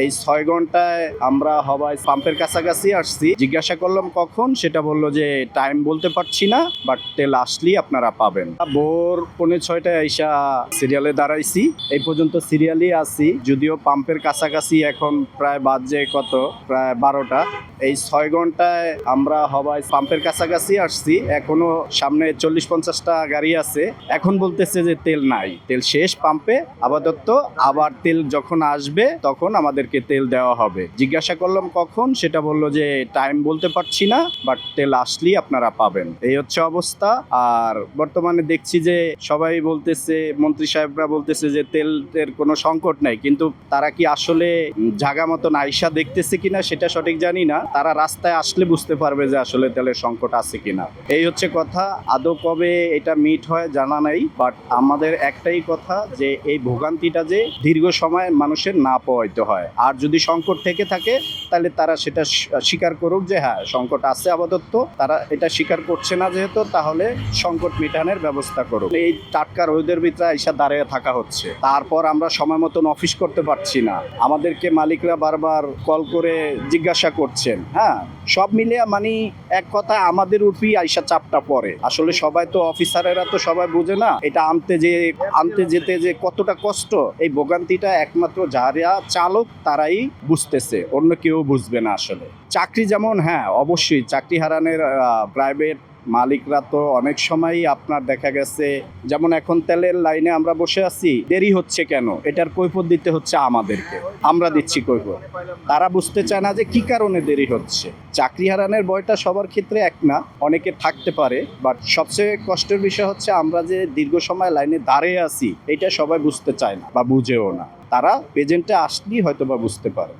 এই ৬ ঘন্টায় আমরা হবাই পাম্পের কাছাকাছি আসছি। জিজ্ঞাসা করলাম কখন, সেটা বললো যে টাইম বলতে পারছি না, বাট তেল আসলেই আপনারা পাবেন। ভোর ৫:৩০টায় আইসা সিরিয়ালে দাঁড়াইছি, এই পর্যন্ত সিরিয়ালই আছি। যদিও পাম্পের কাছাকাছি এখন প্রায় বাজে কত, প্রায় ১২টা। এই ৬ ঘন্টায় আমরা হবাই পাম্পের কাছাকাছি আসছি, এখনো সামনে ৪০-৫০টা গাড়ি আছে। এখন বলতেছে যে তেল নাই, তেল শেষ পাম্পে আপাতত। আবার তেল যখন আসবে তখন আমাদেরকে তেল দেওয়া হবে। জিজ্ঞাসা করলাম কখন, সেটা বললো যে টাইম বলতে পারছি না, বাট তেল আসলেই আপনারা পাবেন। এই হচ্ছে অবস্থা। আর বর্তমানে দেখছি যে সবাই বলতেছে, মন্ত্রী সাহেবরা বলতেছে যে তেলের কোনো সংকট নাই, কিন্তু তারা কি আসলে জায়গা মতন আইসা দেখতেছে কিনা সেটা সঠিক জানি না। তারা রাস্তায় আসলে বুঝতে পারবে যে আসলে তেলের সংকট আছে কিনা। এই হচ্ছে কথা। আদৌ কবে এটা মিট হয় জানা নাই, বাট আমাদের একটাই কথা যে এই ভোগান্তিটা যে দীর্ঘ সময় মানুষের না পোহাইতে হয়। আর যদি সংকট থেকে থাকে তাহলে তারা সেটা স্বীকার করুক যে হ্যাঁ সংকট আছে আপাতত। তারা এটা স্বীকার করছে না যেহেতু, তাহলে সংকট মিটানোর ব্যবস্থা করুক। এই টাটকা রোদের ভিতরে এসে দাঁড়িয়ে থাকা হচ্ছে, তারপর আমরা সময় মতন অফিস করতে পারছি না। আমাদেরকে মালিকরা বারবার কল করে জিজ্ঞাসা করছেন। হ্যাঁ, সব মিলিয়ে মানে এক কথা আমাদের উপরই আইসা চাপটা পড়ে। আসলে সবাই তো অফিসারেরা তো সবাই বুঝে না এটা আনতে যেতে যে কতটা কষ্ট। এই ভোগান্তিটা একমাত্র যারা চালক তারাই বুঝতেছে, অন্য কেউ বুঝবে না। আসলে চাকরি যেমন, হ্যাঁ অবশ্যই চাকরি হারানোর প্রাইভেট মালিকরা তো অনেক সময়ই আপনার দেখা গেছে, যেমন এখন তেলের লাইনে আমরা বসে আছি, দেরি হচ্ছে কেন এটার কৈফিয়ত দিতে হচ্ছে আমাদেরকে, আমরা দিচ্ছি কৈফিয়ত। তারা বুঝতে চায় না যে কি কারণে দেরি হচ্ছে। চাকরি হারানোর ভয়টা সবার ক্ষেত্রে এক না, অনেকে থাকতে পারে, বাট সবচেয়ে কষ্টের বিষয় হচ্ছে আমরা যে দীর্ঘ সময় লাইনে দাঁড়িয়ে আছি, এটা সবাই বুঝতে চায় না বা বুঝেও না। তারা প্রেজেন্টে আসলেই হয়তো বা বুঝতে পারে।